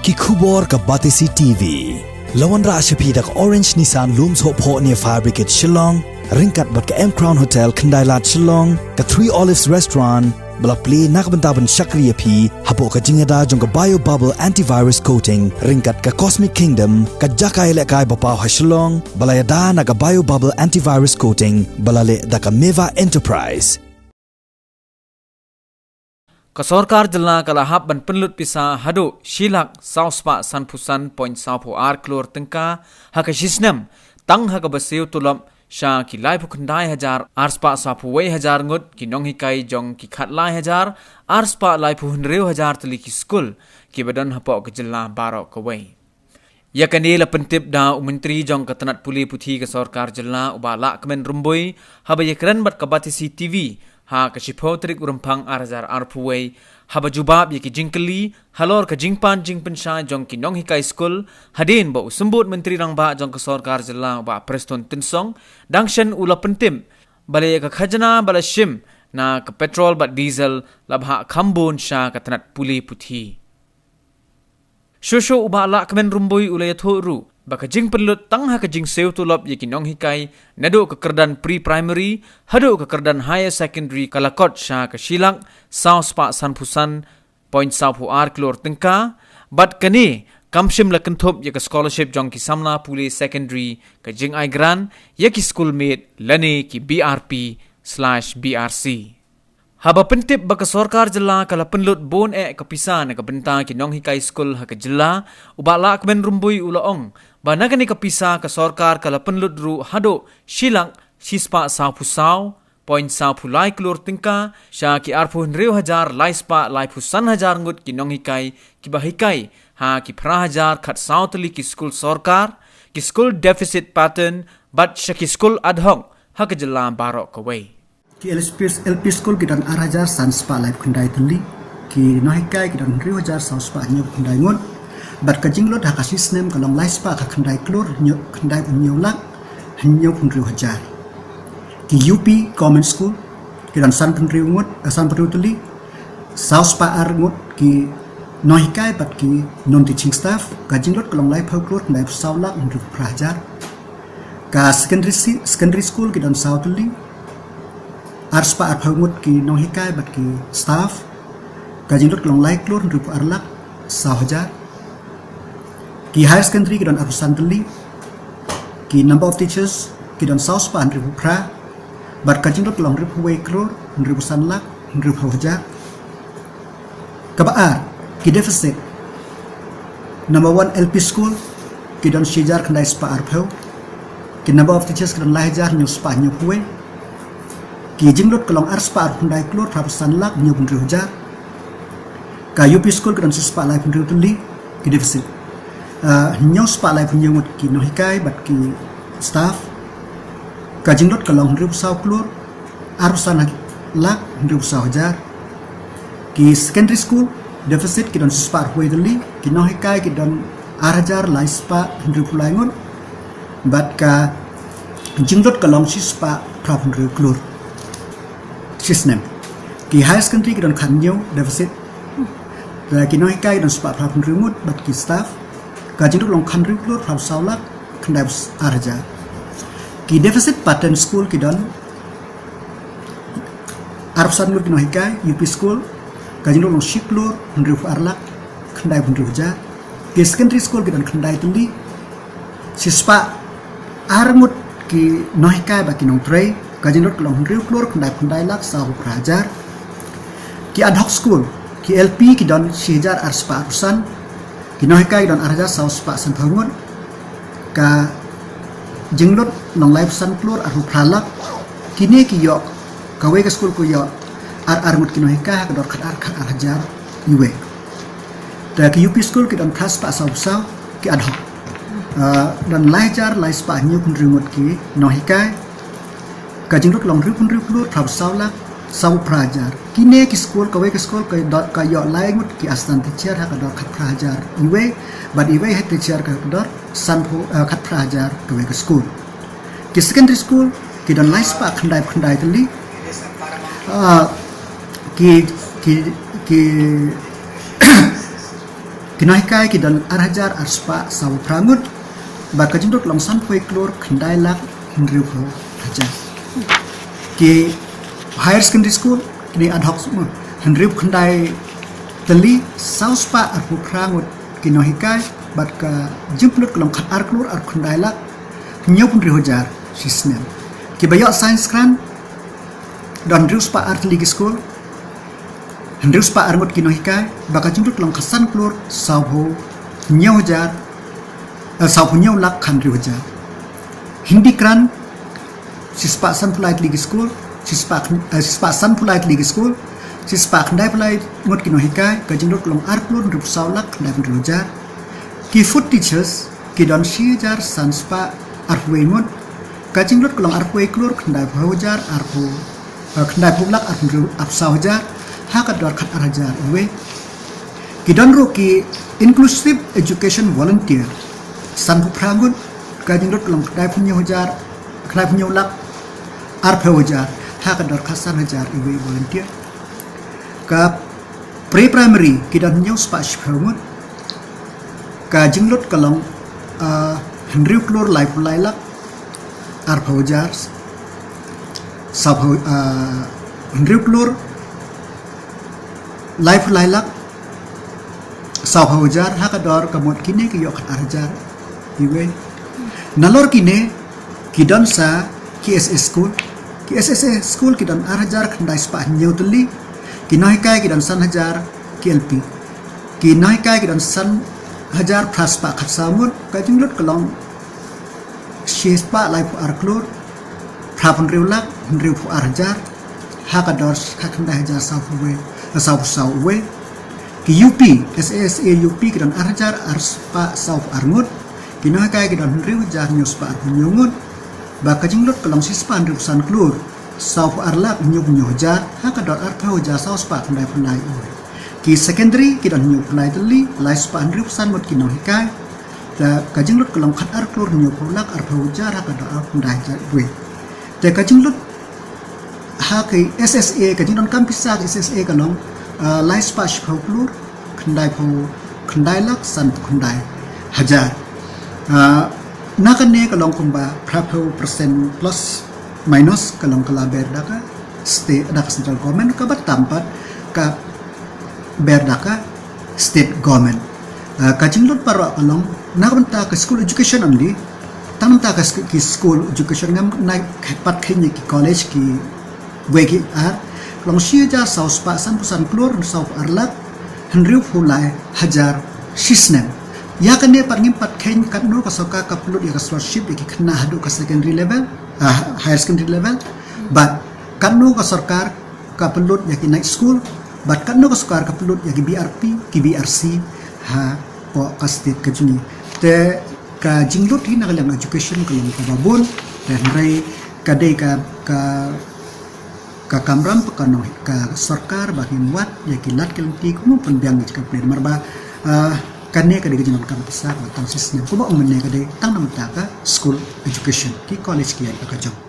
ki khubor ka Batisi TV. Lawan ra ashapi dak Orange Nissan Looms Hope Ho near Fire Brigade Shillong, ringkat bat ka M Crown Hotel Kendai Lat Shillong, ka Three Olives Restaurant, bala play nakbentaban Shakriya P, habo ka jingada jong ka Bio Bubble Antivirus Coating, ringkat ka Cosmic Kingdom, ka Jakai Lekai Bapaw ha Shillong, bala yada na ka Bio Bubble Antivirus Coating, bala le da ka Meva Enterprise. Kasorkar jela kalahap ban penlut pisa hado shilak sauspa sanpusan point saupo klor tengka haka shisnam tang haka basiu tulap sha ki lai pukandai hajar arspa sapu wei hajar ngut ki nong hikai jong ki khat lai hajar arspa lai puhunreu hajar teli ki skul ki badan hapok ke jela barok ke wei. Yakani la pentip da menteri jong katanat puli puthi kasorkar jela ubala kemen rumboi haba yakran bat kabatisi TV ha kashipotrik urumpang arzar arpuwei haba jubab yaki jingkeli halor ka jingpan jingpensha jong ki nong hikai skul hadin ba usumbut menteri rangba jong kasorkar jela ba preston tinsong dangshan ula pentim balai ka khajana bala shim na ka petrol ba diesel labha khambun sha katanat puli puthi shosho ubala kemen rumboi ulaya thoru baka jing penlut tang ha ka jing seu tulop yaki nong hikai nado ka kerdan pre-primary hado ka kerdan higher secondary kalakot sha ka shilak saus pa sanpusan point saupu klor tengka bat kani kamshim la kenthop yaka scholarship jong ki samna puli secondary ka jing ai gran yaki schoolmate lane ki BRP/BRC haba pentip baka sorkar jela kala penlut bon kapisa na kabenta ki nong hikai school ha ka jela ubala kemen rumbui ulaong banagani kapisa ka sorkar kala penlut ru hado shilang sispa sapusau point sapulai klor tingka sha ki arpun reu hajar laispa laipusan hajar ngut ki nong hikai ki bahikai ha ki pra hajar khat sautli ki school sorkar ki school deficit pattern but shaki school ad hoc ha ka jela barok ka wei ki LP school kidan arajar sanspa life kundai tuli ki nohikai kidan riu hajar sauspa nyu kundai ngon bat ka jinglot haka system kalong laispa ka kundai klor nyu kundai nyu lak nyu kun riu hajar ki UP Common School kidan san kun riu ngot san riu tuli sauspa ar ngot ki nohikai bat ki non teaching staff ka jinglot kalong lai phau klor kundai saulak riu prajar ka secondary school kidan sautuli arspa arpangut ki nong hikai bat ki staff kajing dot long like lor rup arlak sahaja ki higher secondary ki don arusan teli ki number of teachers ki don saus pa rup pra bat kajing dot long rup way klor rup sanlak rup haja kabar ki deficit number 1 LP school ki don shijar kandai spa arpau ki number of teachers ki don lahajar nyu spa nyu way ki jinglot kelong arspa arpundai klor prapasan lak nyu pun ruja ka UP school kan sispa lai pun tuli ki deficit nyu spa lai pun ngut ki no hikai bat ki staff ka jinglot kelong rup sau klor arusan lak rup sau hajar ki secondary school deficit ki don sispa arpui tuli ki no hikai ki don arajar lai spa rup lai ngut bat ka jinglot kelong sispa prapun rup klor system ki high secondary ki don khanyo deficit la ki noi kai don spa phapun rumut bat ki staff ka jinguk long khan ru klor phap saulak khandai arja ki deficit pattern school ki don arpsan nur ki noi kai UP school ka jinguk long shiklor ru arlak khandai pun ruja ki secondary school ki don khandai tuli sispa armut ki noi kai ba ki nong trei kajin rot kelong riu klor kundai lak sahu prajar ki ad hoc school ki LP ki don shijar arspa arusan ki nohikai don arja sahu spa san thangon ka jinglot nong life san klor aru pralak kini ki yo kawe ke school ko yo armut ki nohikai ka dor khat arjar iwe ta ki UP school ki don khas pa sahu sahu ki ad hoc dan lajar lai spa nyu kun rimut ki nohikai kajing rut long ripun ripun prab saulak sau prajar kine ki school kawe ke school ka yo lai ngut ki astan teacher ha kador khat prajar iwe but iwe het teacher ka kador san khat prajar kawe ke school ki secondary school ki don lai spa khandai tali ki kinaikai kidan arhajar arspa saw prangut ba kajindot long san poi klor khandai lak hindriu pho hajar ki higher secondary school kini ad hoc hindriu khandai tali saw spa arpu prangut kinohikai bat ka jimplot long khat ar klor ar khandai lak nyau hindriu hajar sisnem ki bayo science kran don riu spa art league school Hendrik spa armut kinohikai baka jundut long khasan klor sabho nyau jar sabho nyau lak khandri hajar hindi kran sispa san polite league school sispa san polite league school sispa khandai polite ngot kinohikai ka jundut long ar klor rup saw lak khandai khandri hajar ki food teachers ki don shi jar san spa arwe ngot ka jundut long arwe klor khandai hajar arpo khandai pulak arpo apsa hajar hakador khat arajar we kidon roki inclusive education volunteer san prangun kajing dot long kdai punya hajar kdai punya lak arpe hajar hakador khasan hajar we volunteer ka pre primary kidon nyau spa shprangun kajing dot kalong hendriu klor lai pulai lak arpe hajar sab hendriu klor life lailak saw hajar hakador kamot kine ki yok arjar iwe nalor kine kidon sa KSS school kidon arjar khandai spa nyutli kinai kai kidon san hajar KLP kinai kai kidon san hajar praspa khatsamut kajinglut kalong spa life arklor prapun riulak riu arjar hakador khandai hajar sawwe saw we ki UP SSA UP kidan arjar arspa saw arngut kina kai kidan riu jar news pa nyungut ba kajinglot kalong sispan riu san klur saw arlak nyug jar hakador artho jar saw spa kandai pandai ki secondary kidan nyug pandai teli lai spa riu san mot kino hikai da kajinglot kalong khat ar klur nyug pulak artho jar hakador pandai jar we te kajinglot haki SSA kajing don kampisak SSA kalong lai spa shpau klur khandai lak san khandai hajar nakane kalong kumba prapo persen plus minus kalong kala berdaka state dak central government ka batampat ka berdaka state government kajing don parwa kalong nakanta ka school education only tanamta ka school education ngam nai pat khini ki college ki wegi ar long shia saus pasan pusan klur sauf arlak hendriu fulai hajar shisnem ya kane parngim pat khain katno ka soka ka plut ya scholarship ki khna hadu ka secondary level higher secondary level but katno ka sarkar ka plut ya ki night school but katno ka sarkar ka plut ya ki BRP ki BRC ha po ka state ka juni te ka jinglut hi na kalang education kalang ka babon te rai kadai ka kamram pekano ka sarkar bahin wat ya kilat kelenti kumu penbiang jika plan marba kane ka de jingan kam pisa ka tang sistem kuba umne ka de tang namta ka school education ki college ki ka jong